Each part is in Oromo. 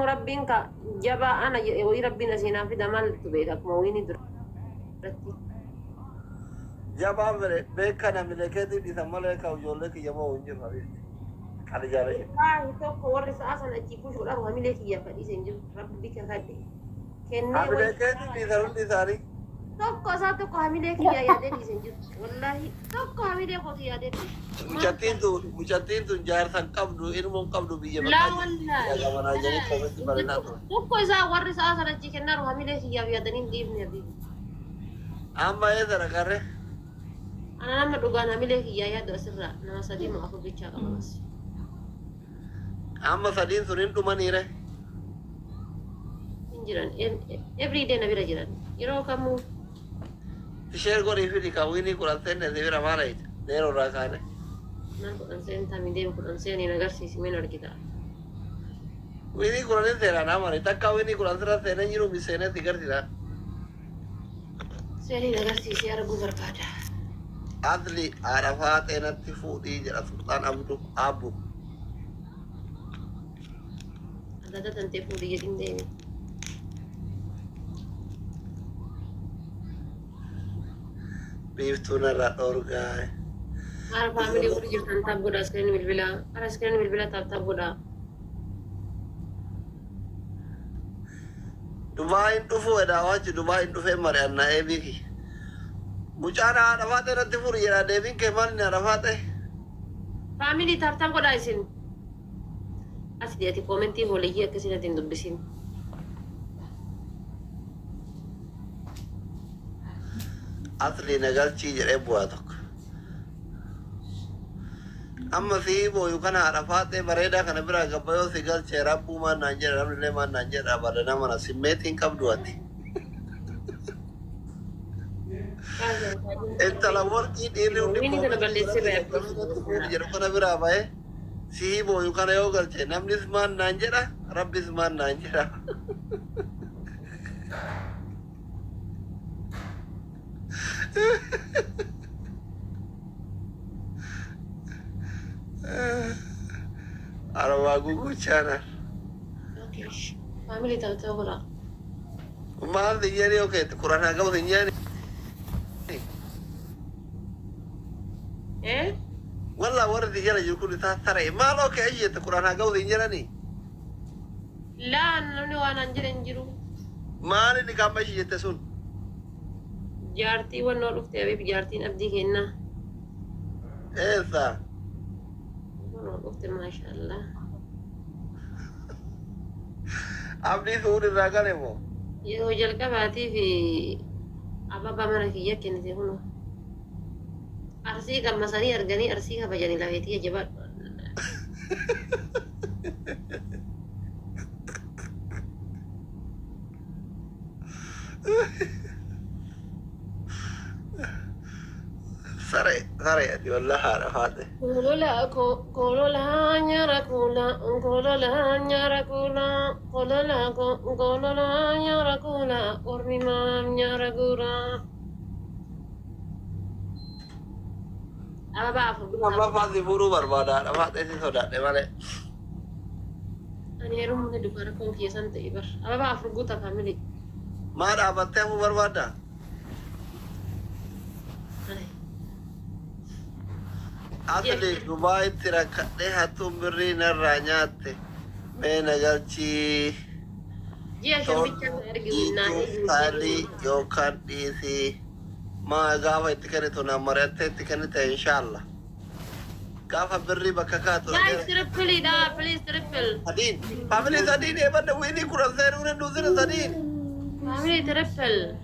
ربين كا جبا أنا يقول ربنا سينا في دمال تبيك مويني درتي جابا بيك أنا ملكتي دي ثمالك أو جولك يما ونجر حبيبي على جالي والله توك ورث أصلا أجيبوش ولا هو ملك يا فدي سنجو ربك كذي كني ملكتي دي ثرون دي ثاري توك ساتوك ملك يا دي سنجو والله توك ملك يا دي مجتين تو جار ثان قبضو إنهم قبضو بيجي لا والله يا جماعة جاني كومنت بالنا توك إذا ورث أصلا أجيك النار ملك يا دنين ديبني بي أما إذا كاره أنا لما دوغانا ملك يا دو سرا نما سدي ما أخو بيتشا بس أما سدين سنين تو منيره jiran every day nabira jiran yero kamu share go refi ka wini kuran sen ne devira mara it dero rakane nan ko sen tami dem ko sen ni nagar si men argita wini kuran sera na mara takka wini kuran sera sen ne jiru bisene tigar dira seri nagar si siar bu berpada adli arafat enati fudi jara sultan abdu abu ada tante fudi jeding dem biftuna radorga ar family uri jirtan tabuda screen bilbila tabuda Dubai tufu eda wachi Dubai tufe mare anna ebiki muchana arafat enati fudi jara devin ke man ne arafat family tartam ko daisin asli ati commenti holegia ke sinatin dubbisin asli nagal ci jere buatok amma fi bo yukana arafate bareda kana bira gabayo sigal chera puma nanjer ramle man nanjer abadana mana simmetin kabduati enta la worki dile undi ini kana balle sebe jero kana bira bae si bo yukana yogal che namnis man nanjera rabbis man nanjera Arawagu kuchana. okay family tatabura Mal de yeri okay, Quran agam de yeri. Walla war de yeri yukuni ta tare. Mal okay ayet Quran agam de yeri ni. la nani wana jiru Mal ni kamashi yete sun. jaartii wannoo dhufte abeeb jaartiin abdii kenna Esa. wannoo dhufte maashaallah Abdi suudi ragale mo. yeroo jalqabaatii fi ababa mana kiyya kennite kuno arsii gammasanii arganii arsii kabajanii lafeetii jabaadhu Sare di wallah arafate. Kolola nyara kula ormi mam nyara gura apa Apa pasti buru berbada, arafate sih sudah deh mana. ani herum ne dukara konfiesan te ibar apa afurguta family Mana apa teh mau berbada? Asli Dubai tirakat deh hatu beri naranyate. Menagalci. Jia shamicha ergi winna Tali yokan disi. Ma gawa itikani tu namarate itikani te inshallah. Gawa beri bakakato. guys triple da please triple Sadin, family sadin ya benda wini kurang seru nih duzir sadin. family triple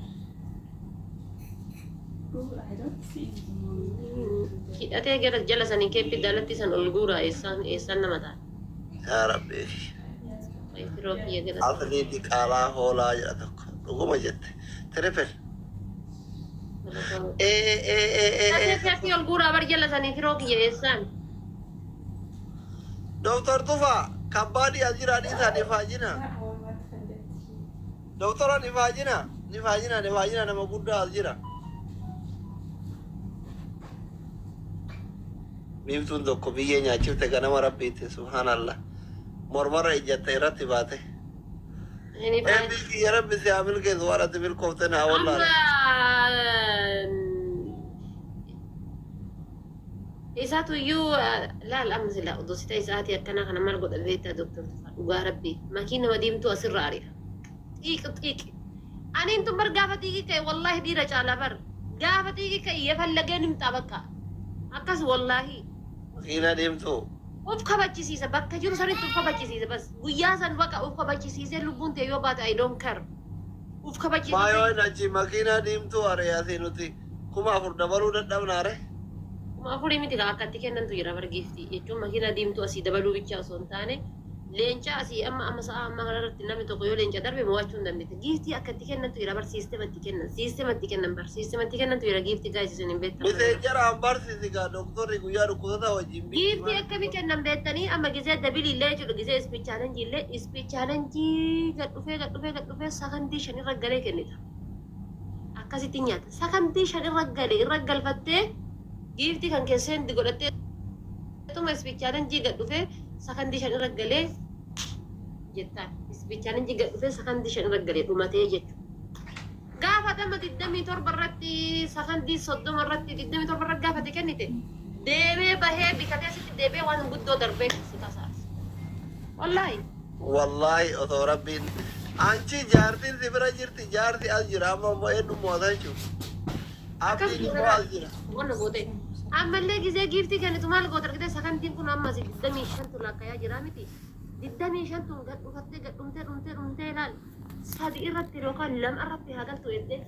ate gara jalasani kepi dalati san ulgura esan namata Ya Rabbi. ay roki ya gara Asli di kala hola ya tok. Lugu majet. Terepel. ate ulgura bar jalasani roki ya esan Dokter Tufa, kabadi ajira di sana fajina. Dokter ni fajina nama Buddha ajira. Bimtun doko biye nyachiu te gana mara pite subhanallah. Mormara ijata irati bate. يعني فاهم بيجي يا رب سيعمل كده ولا تبيل كوفتنا والله. أما إساتو يو لا الأمس لا دوسيتا إساتي أنا ما لقيت البيت يا دكتور وقال ربي ما كنا وديمتو أسر عارفة طيق أنا أنتم بر قافتي كي والله دي رجال بر قافتي كي يفلقين متابقة أكس والله مكينة ديمتو of kabachiisa bakka jiru sanitti of kabachiisa bas guyyaa san baqa of kabachiisee lubbuun ta'e yoo baate I don't care of ما kabachiisa يوين أجي مكينة ديمتو أرياسي نتي كما أفر دبلو ندمنا أره kuma afurii miti kaa akkatti kennantu jira bargeefti jechuun makiina diimtuu asii dabaluu bicha osoo hin taane leenca asii amma sa'a amma kanarratti namni tokko yoo leenca darbe mo'achuu hin dandeette giiftii akkatti kennantu jira bar siistematti kennantu jira giiftii gaasisuun hin beektan مثل جرى أمبارسي سيكا دكتور يقول كذا وجيم giiftii akkami kennan beektanii amma gisee dabilii illee jedhu gisee ispichaalenjii gad dhufee sakandii shan irra galee kennita akkasitti nyaata sakandii shan irra galee irra galfattee giiftii kan keesseen godhattee tuma ispichaalenjii gad dhufee sakandii shan irra galee jettaan ispichaalenjii gad dhufee sakandii shan irra galee dhumatee jechuudha. Gaafa dama 27 irratti sakandii 30 irratti 27 irratti gaafate kennite deebee bahee bikatee sitti deebee waan guddoo darbee si tasaas. Wallaahi. والله أثور ربي أنتي جارتي زبرة جرتي جارتي أجرا ما إنه موضوع شو أبدي ما أجرا Wanna goote. Ammallee gisee giiftii kennitu maal gootar gidee sakantiin kun ammas 25 lakkaa'aa jira miti. 25 tun gad dhufattee dhumtee ilaali. Sadi irratti yookaan lama irratti haa galtu jettee.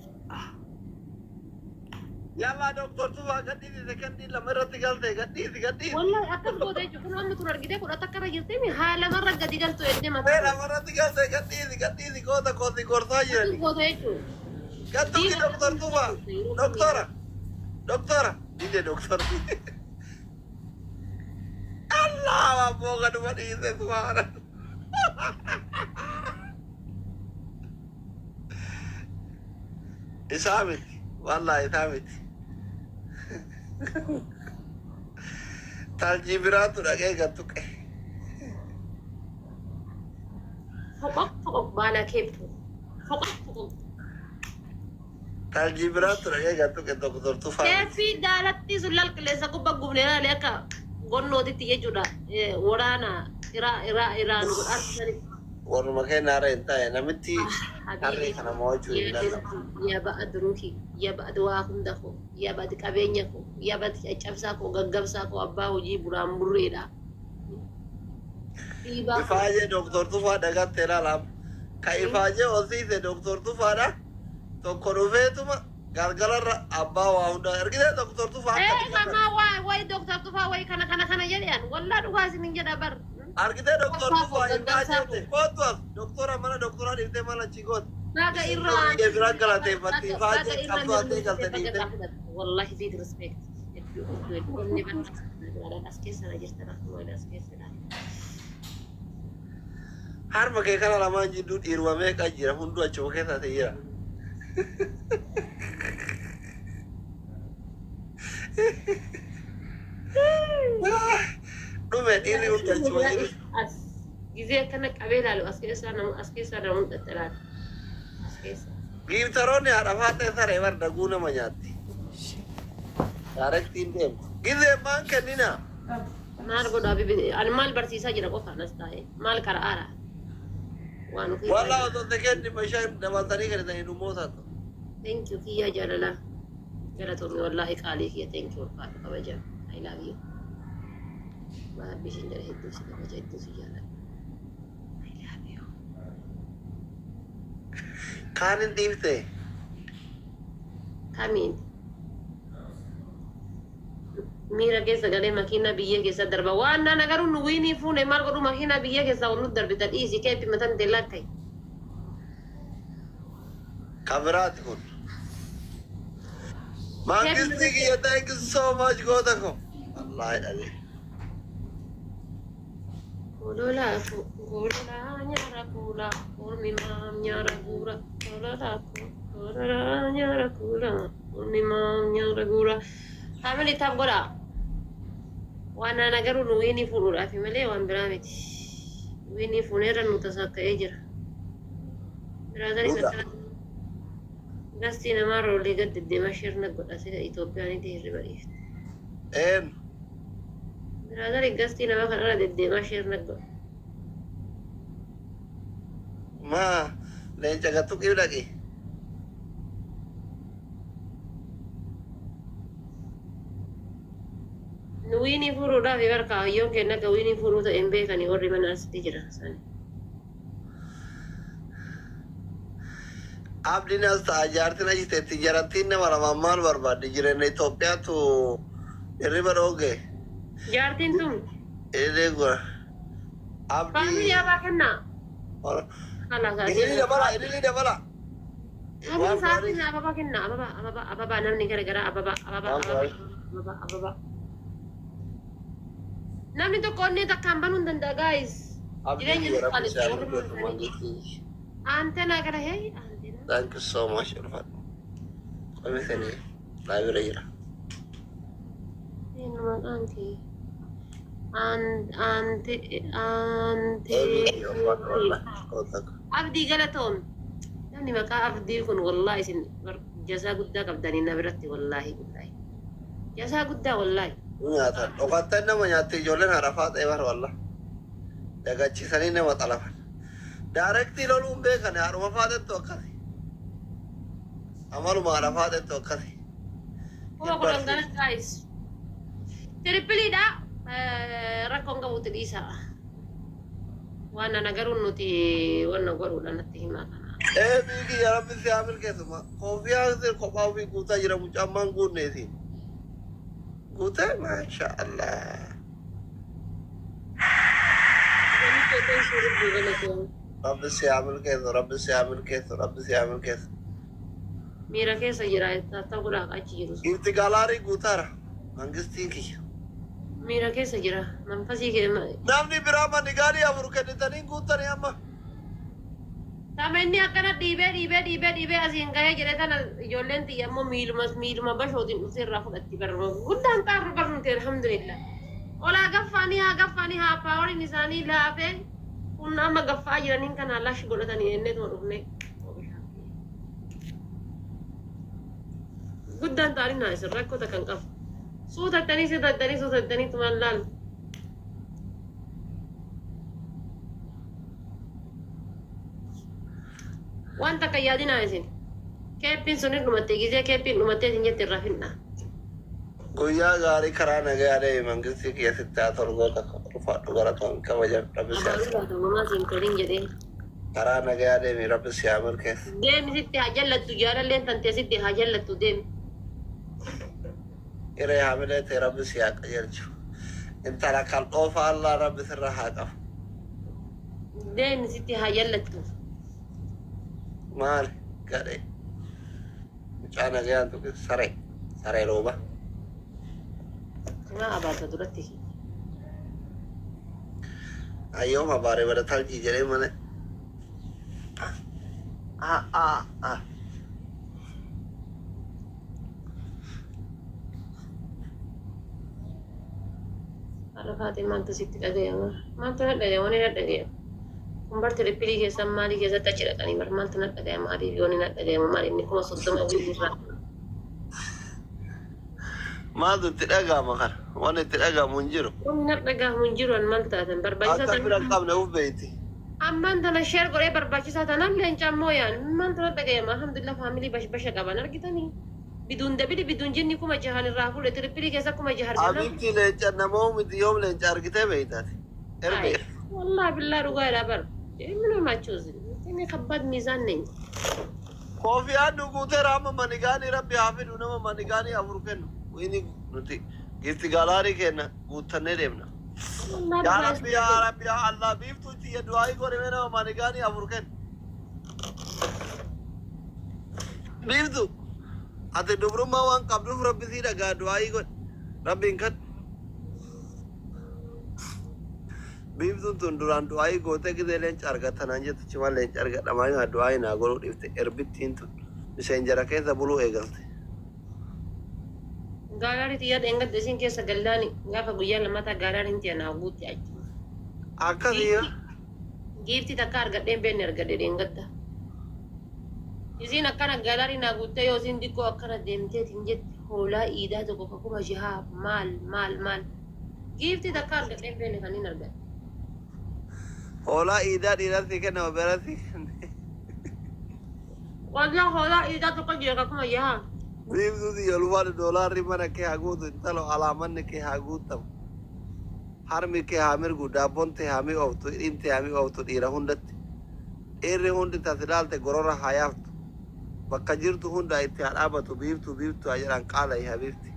يلا دكتور تبغى قديسي سكندي لما رتي قديسي Wallahi akkas goote jechuun kun amma tun argitee kun akka jirtee mi haa lama irra gadi galtu jettee ليه mataa. لما رتي قديسي كوتا كوتي كورتاجي Akkas goote jechuun. قدوكي دكتور تبغى دكتورة إيه دكتور الله ما بوغا نبني سبحانه إسامك والله إسامك تالجيبرات رجعي قدوك Foqoq baala keebtu. Foqoq. تالجيبرات رجعي قدوك دكتور تفهم Keefii daalatti sulal qilleensa gubbaa gubnee laalee akka gonnootitti jechuudha. Waraana iraan godhaasisanii. warma kee naara hin taa'e namitti harree kana mo'achuu hin danda'amu. Yaa ba'a duruuki, yaa ba'a waa hunda koo, yaa ba'a qabeenya koo, yaa ba'a caccabsaa koo, gaggabsaa koo, abbaa hojii buraan burreedha. Ifaajee doktor Tufaa dhagattee ilaalaam. Ka ifaajee hosiise doktor Tufaadha. Tokko dhufeetuma galgalarra abbaa waa hundaa ergisee doktor Tufaa Kamaa wayi doktor Tufaa wayi kana jedhan wallaa dhugaa isin jedha bar. argitee doktor Tufaa ifaajee kootu as doktora mana doktoraa dhiftee mana chikooti. Naga irraa. Biraa galateeffatti ifaajee qabsaatee galte dhiiftee. Wallahi with respect. As keessa na jirta as keessa na. Harma kee kana lamaan jidduu dhiirwamee kan jira hunduu achuma keessa ta'eera. Dhume dhiirri hundi achuma jiru. Gizee kana qabee ilaalu as keessa namuun xaxxalaatu. As keessa. Giiftaroonni haadha faatee saree barda guu nama nyaatti. Daarektiin deemu. Gizee maan kennina. Maal godhaa bibi ani maal barsiisaa jira qofaan as taa'e maal qara'aara. Wallah otoo tekenni meeshaa dabaltanii kennitanii dhumootaatu. Thank you kiyya jaalala. Galatoomii wallahi qaalii kiyya thank you ulfaatu kabaja. I love you. Bishin jala hedduu si kabaja hedduu si jaalala. I love you. Kaan hin dhiiftee. Kamiin. Miira keessa galee makiina biyya keessa darba waan nana garuu nu wiinii fuune maal godhu makiina biyya keessa ol nu darbita dhiisi keetti matan teellaa kai. Kabiraati kun. Mangisti kiyya thank you so much goota ko. Wallahi dhalee. Kolola nyaara kuula ormi maam nyaara guura kolola nyaara kuula ormi maam nyaara guura. Family tab godha. Waan nana garuu nu wiinii fuudhuudhaaf malee waan biraa miti. Wiinii fuuneerra nu tasakka'ee jira. برادري Duudha. نكرت قصتي نمر اللي قد الدمشق نقول أسيد إثيوبياني دي ربعيف Een. برادري قصتي نمر كان أنا الدمشق نقول Ma. Leenca gattu qib dhaqi. نويني فرو دا في بركة يوم كنا كويني فرو تا إمبي كان يوري من أس تجرا ساني Abdiin as ta'a jaartiin ajiteetti jarattiin nama lamaan maal barbaadde jireenya Itoophiyaatu hirriba dhoogee. جارتين توم Elee gora. فامي يا باكنا خلاص Ililii dabala, ililii dabala. هذه ساعتنا أبابا كنا أبابا نمني كره كره أبابا نمني تو كوني تا كامبانون دندا guys Abdiin Jireenya rabbi isaanii isaanii beeku mangisti. antena kara hee antena Thank you so much Irfan. Qome sanii laabira jira. Nama anti anti abdi galatoom namni maqaa abdii kun wallahi isin jasaa guddaa qabdanii na biratti wallahi jasaa guddaa wallahi Nyaatan dhokattan nama nyaatte ijoolleen harafaa ta'e bara wallah. Dagachiisanii nama xalafan. Daarektii loluun beekan haadhuma faatettu akkasi. Amaluma haadha faatettu akkasi. kuma kudhan ganas guys tripliidha rakkoon qabuutti dhiisaa waan ana garuun nuti wanna godhuudha natti himaa kana Biki ya rabbi si hamil keessuma. Koofiyaa si kophaa ofii guutaa jira mucammaan guunneetiin. Guutee maasha Allah. Rabbi si hamil keessa, rabbi si hamil keessa, rabbi si hamil keessa. miira keessa jira ta'uu guddaa achi jiru Gifti galaarii guutaara. Mangistiin kiyya. miira keessa jira manfasii keessa Namni biraa manni gaarii afur kennitanii guutanii amma. Sama inni akkana dhiibee asiin gahee jedhe kana ijoolleen xiyya immoo miiluma bashootiin dhufee irraa fudhatti barba guddaan xaarru barnuti alhamdulillah olaa gaffaanii haa paawariin isaanii laafee kun amma gaffaa jiraniin kana lash godhatanii ennee tuma dhufne guddaan xaarii naa isin rakkoota kan qabu suutattanii tumaan laalu wanta kan yaadinaa isin keeppiin sun dhumattee gisee keeppiin dhumattee isin jetti irraa finna Guyyaa gaarii karaa nagaa deeme mangistii keessatti haa torgoota ulfaadhu gara to'an kabajan rabbi si hamil. mamaa siin toliin jedhee Karaa nagaa deeme rabbi si hamil keessa. deemi sitti haa jallattu jaalalleen tantee sitti haa jallattu deemi Iree hamilee ta'e rabbi si haa qajeelchu. Intala kal'oofa Allah rabbi sirra haa qabu. deemi sitti haa jallattu Maali gadhee. Mucaa nagayaan tuqe saree rooba. maa abaata duratti Ayyooma baaree bada taljii jedhee mana. haadha faatee maaltu sitti dhagayama maaltu na dhagayama ni na dhagayama kun bar tirippilii keessan maalii keessatti achi dhaqanii bar maaltu na dhagayama maaliif yoo ni na dhagayama maali inni kuma soddoma irraa Maaltu itti dhaga'ama kana? Waan itti dhaga'amu hin jiru. wanni na dhagahamu hin jiru an maal taatan barbaachisaa Akka bira tanan qabne uf beeyti. ammaan tana sheer godhee barbaachisaa tanan leencaa immoo yaan maaltu na dhagayama alhamdulillah faamilii basha qaban argitanii biduun dabili biduun jinni kuma jahan irraa fuudhe tirippilii keessa kuma jahar Abibti leenca namoo miti yoom leenca argitee beeytaati. Erbe. والله بالله رقاية بر منو ما تشوزني تاني خباد ميزان نين Koofiyaan dhuguutee raama manigaanii rabbi haafidu nama manigaanii afur kennu. Wini nuti gifti galaarii kenna guuttannee deemna. والله Yaa بالله rabbi yaa rabbi yaa Allah biiftuu itti du'aayii godhame nama manigaanii afur kennu. Biiftuu ati dubrummaa waan qabduuf rabbi sii dhagaa du'aayii godhe. Rabbiin kan. Biiftuun tun duraan du'aayii gootee gisee leenca argatanaan jettu cimaa leenca argadhamaa yaa du'aayii naa godhuu dhifte erbittiin tun isheen jara keessa buluu eegalte. gaalaari tiyyaa dheenga desin keessa gallaani gaafa guyyaa lammataa gaalaariin tiyya naa guutti achi. Akkasii Giifti takka argadheen beekne argadhe dheengadda. Isin akkana galarii naa guuttee yoo isin xiqqoo akkana deemteetiin jette hoolaa iidaa tokko kakuma jihaa maal. Giifti takka argadhee beene kan hin argadhe. Hoolaa iidaa dhiiratti kenna biratti kenne. Walaa hoolaa iidaa tokko jira kakuma jihaa. Biiftuuti yolfaan doolaarri mana kee haa guutu intalo alaamanni kee haa guutamu. Harmi kee haa mirgu daabboon ta'e haa mi'ooftu hidhiin ta'e haa mi'ooftu dhiira hundatti. Dhiirri hundi taasi ilaalte gorora haa yaaftu. Bakka jirtu hunda itti haa dhaabatu biiftuu haa jedhan qaala haa biifti.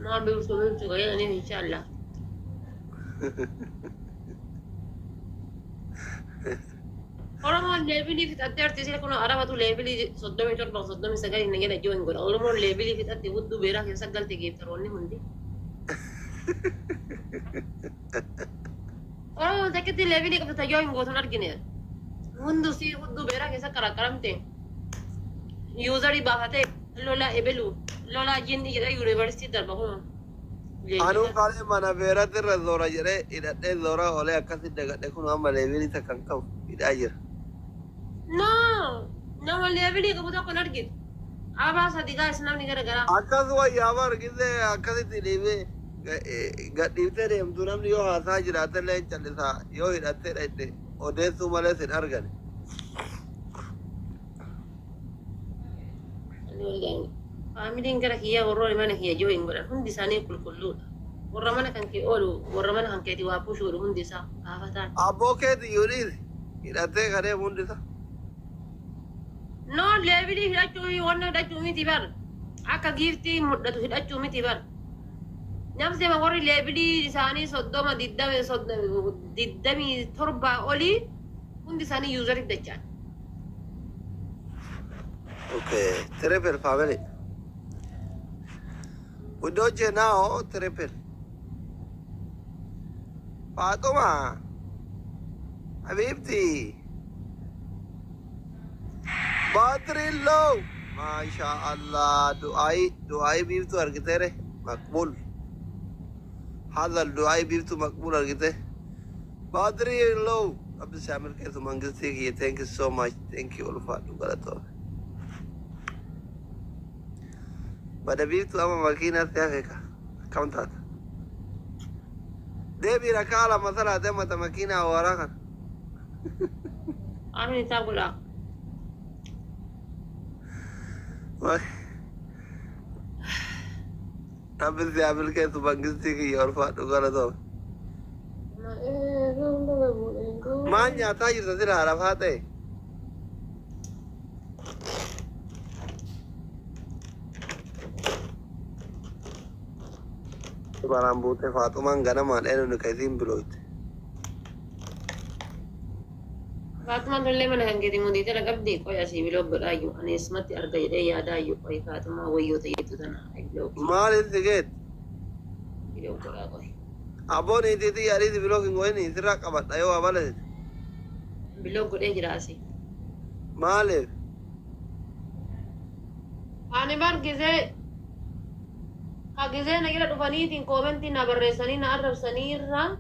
Maa biiftuu qayyadaniif inshaallah. Oromoon leebilii fixattee artiisii kun arabatu leebilii 37 hin jedha ijoo hin godha. Oromoon leebilii fixattee hudduu beeraa keessa galte geeftaroonni hundi. Oromoon takkitti leebilii qabata ijoo hin gootuun argine. Hundusii hudduu beeraa keessa qaraqaramte. Yuuzarii baafatee lolaa ebeluu lolaa jinni jedhee yuunivarsiitii darba kun. Anuu kaalee mana beeratti irra zoora jedhee hidhadhee zoora olee akkasii dagadhee kun amma leebilii takka hin qabu hidhaa jira. Nama leebilii qabu tokko hin arginu. Abaa sadi gaa'is namni garagaraa. Akkasuma yaaba argitee akkasitti dhiibee gadhiiftee deemtu namni yoo haasaa jiraatellee hin callisaa yoo hidhattee dhaqxe odeessuu malees hin argane. Faamiliin gara kiyyaa warroonni mana kiyya ijoo hin godhan hundi isaanii qulqulluudha. Warra mana kan kee oolu warra mana kan keetii waa bushuudhu hundi isaa gaafataan. Abboo keeti yuuniis hidhattee kadee hundi isaa. Noon leebilii hidhachuu wanna hidhachuu miti bar. Akka giiftii mul'atu hidhachuu miti bar. Namni warri leebilii isaanii 27 olii hundi isaanii yuuzarii dachaan. Okay, triple family. Udoje nao triple. Fatuma. Habibti. Battery low. Masha Allah. Duai biftu argitere. Makbul. هذا الدعاء بيبتو مقبول argite. Battery low. Abdi Samir keetu mangisti. Thank you so much. Thank you all for the Pada biftu ama makina tiafeka countat. Debi rakala masala dema ta makina warakan. Amin tabula. Abdi Samir keetu mangisti ki और फाटू करा तो. मान जाता है जिसे हरा फाते. Barang bute Fatuma gana mana enu kaisin beloit. Fatuma tolle mana hangi di mundi tera gabdi ko ya si bilo berayu anis mati arga ide ya da yu ko Fatuma wayo te itu dana ai bilo. Mal intiget. Bilo bera ko. Abon itu yari di bilo kingoy ni sira kabat ayo abale. Bilo ko de jirasi. Male. Ani bar gize Gize na gira dhufaniitiin koomentii na barreessanii na arrabsanii irraa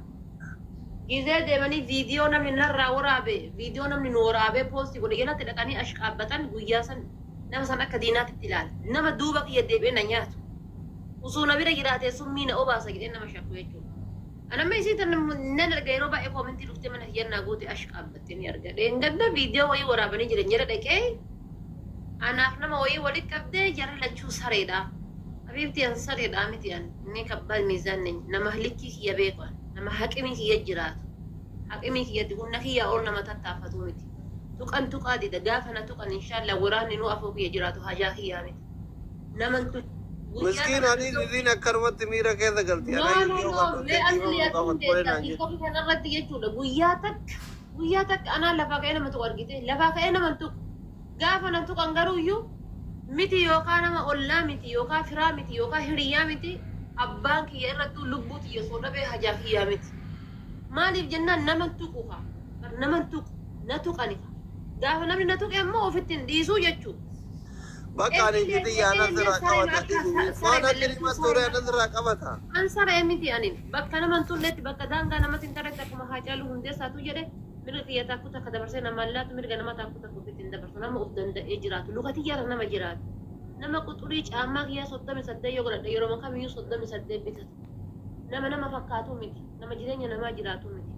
gizee deemanii viidiyoo namni narraa waraabe viidiyoo namni nu waraabee poostii godhe jalatti dhaqanii ashqaabbatan guyyaa san nama san akka diinaatti itti ilaala nama duuba kiyya deebi'ee na nyaatu usuu na bira jiraatee summii na obaasa jedhee nama shakku jechuudha. Anamma isii tan nan arga yeroo baay'ee koomentii dhuftee mana hiyyannaa goote ashqaabbattee ni arga. Dheengadda viidiyoo wayii waraabanii jiran jala dhaqee anaaf nama wayii walitti qabdee jara lachuu sareedha. Habibti an sareedha miti an inni kabbal miizaan nama halikki kiyya beekan nama haqimii kiyya jiraatu haqimii kiyyatti humna kiyya ol nama tattaafatu miti tuqan tuqaa dida gaafa na tuqan inshaallah waraanni nu afoo kiyya jiraatu hajaa kiyyaa miti naman tu Miskin ani didin akkanumatti miira keessa galti. Kanarratti jechuudha guyyaa takka anaa lafaa ka'ee nama tuqu argite lafaa ka'ee nama tuqu gaafa na tuqan garuuyyuu miti yookaan nama ollaa miti yookaan firaa miti yookaan hiriyaa miti abbaan kiyya irrattuu lubbuu xiyya soo dhabee hajaa kiyyaa miti maaliif jennaan nama tuqu nama tuqu na tuqani gaafa namni na tuqe ammoo ofitti hin dhiisuu jechuudha. Bakka ani jiti yaana sirraa qabata. Waan akkini masooraa yaana sirraa qabata. An saree miti ani bakka naman tulleetti bakka daangaa namatti hin taretti akkuma haa caalu hundeessaatu jedhe mirga kiyya takku takka dabarsee nama allaatu mirga nama takku takku ofitti hin dabarsu nama of danda'ee jiraatu lukati yaara nama jiraatu nama quxurii caammaa kiyyaa 38 yoo godhadhe yeroo kamiyyuu 38 bitatu nama fakkaatu miti nama jireenya namaa jiraatu miti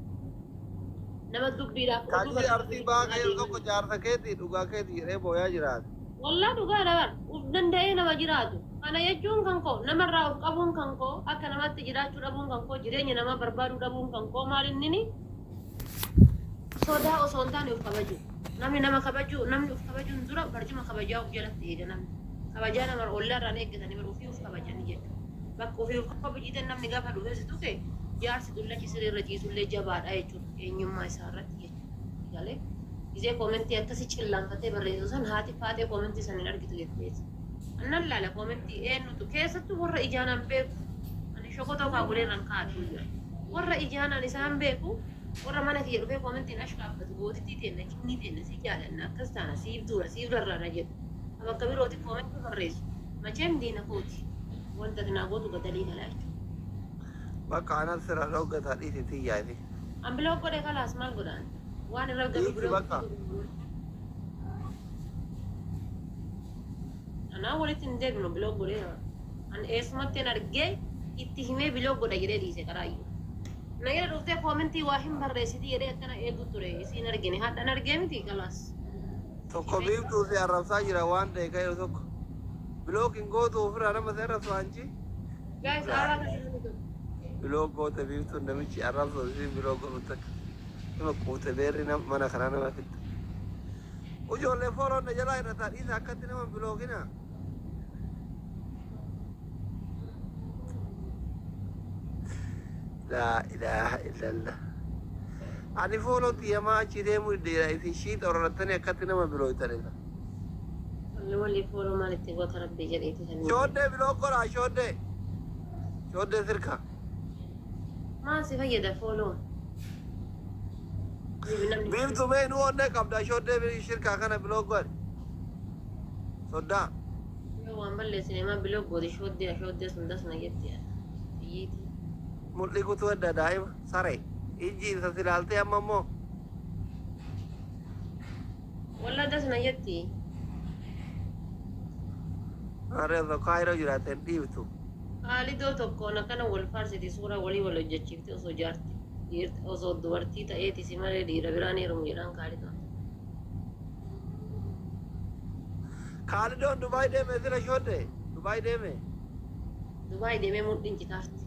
nama dubbiidhaaf Kaji arti baga yo tokko jaarsa keeti dhugaa keeti jedhee booyaa jiraata. wallaa dhugaa dhabar uf danda'ee nama jiraatu kana jechuun kan koo namarraa of qabuun kan koo akka namatti jiraachuu dhabuun kan koo jireenya namaa barbaaduu dhabuun kan koo maal innini sodaa osoo hin taane of kabaju namni nama kabaju namni of kabajuun dura barcuma kabajaa of jalatti eega namni kabajaa nama ollaarraan eeggatanii bara ofii of kabajanii jechuudha bakka ofii of kabajiitan namni gaafa dhufeessitu tuqe jaarsi dullachi sirriirra ciisullee jabaadha jechuudha eenyummaa isaa irratti jechuudha galee gisee koomentii akkasii cillaanfatee barreessu san haati faatee koomentii san hin argitu jetteessi annan laala koomentii eenyutu keessattuu warra ijaanaan beeku ani shokotoo kaabuleerraan kaa'atu warra ijaanaan isaan beeku warra mana kiyya dhufee koomentiin ashkaaffatu gootittii teenna kinnii teenna si jaalanna akkas taana siif dura siif rarraana jedhu bakka birooti koomentii barreessu macheem diina kooti wanta tinaa gootu gadalii galaa jechuudha Bakka anan sira dhoggataa dhiiti tiyyaati. an biloo godhe kalaas maal godhaan waan irra galu Dhiiti bakka. anaa walitti hin deebinu biloo godhee an eessumattiin argee itti himee biloo godha jedhee dhiise karaayyuu na jedha dhuftee koomentii waa hin barreessiti jedhee akkana eegu ture isiin argine hadhan argee miti kalaas Tokko biiftuu si arrabsaa jira waan ta'e ka'e tokko. Bilookiin gootu ofirraa nama si arrabsu anchi. gaa'is aaraa kan Bilook goote biiftuun namichi arrabsu isiin bilook godhu takka. Nama quute beerri mana kanaa nama fitta. Ijoollee fooloon na jalaa hidhataa dhiisa akkatti nama bilookina. Laa ilaaha illallah. Ani fooloo xiyyamaa achi deemuu dheera isin shiixa horarrattanii akkatti nama bilooytanidha. walli fooloo maalitti goota rabbii jedheeti kan Shooddee bilook godhaa shooddee. Shooddee sirka. maal si fayyada fooloon Biiftuu mee nu onnee qabda shooddee shirkaa kana bilook godhe. Soddaa. yoo waan balleessine maa biloo gooti shooddee sun dasna jetti biyyiiti Mul'i kutuu adda daa'ima saree. Ijji isa silaaltee amma immoo. walla dasna jetti Harree tokko yeroo jiraateen dhiibtu. haalidoo tokkoon akkana wal faarsiti suura walii wal hojjechiifte osoo jaarti osoo dubartii ta'eeti si malee dhiira biraan heerumu jedhaan kaalidoo Kaalidoon Dubaay deeme sira shooddee. Dubaay deeme. dubaay deemee mudhiin citaafti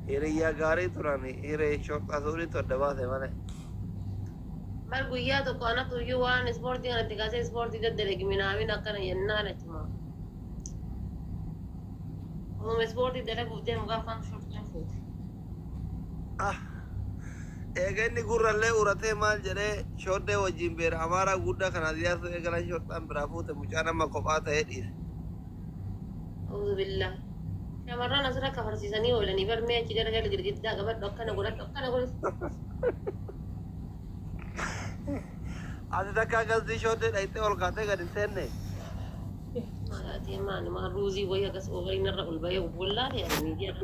Hiriyyaa gaarii turan hiree shorxaa suuriitu adda baase malee. bar guyyaa tokko anatu iyyuu waan ispoortii kanatti kaasee ispoortii daddalegi minaamin akkana yennaan achuma osuma ispoortii dalaguuf deemu gaafaan shortiin fuute Eega inni gurrallee uratee maal jedhee shooddee wajjin beera amaaraa guddaa kana siyaasa eegalan shorxaan biraa fuute mucaa nama kophaa ta'ee dhiise. auzu billaa shamarran asirra kafarsiisanii oolanii barmee achi gara gara girgiddaa qabadhu akkana godhadhu Ati takka akkasii shooddee dhayitee ol kaatee gadi hin seenne. Malaatee maal maa ruuzii wayii akkas oogaliin irra ol bahee wallaalee ani miidiyaa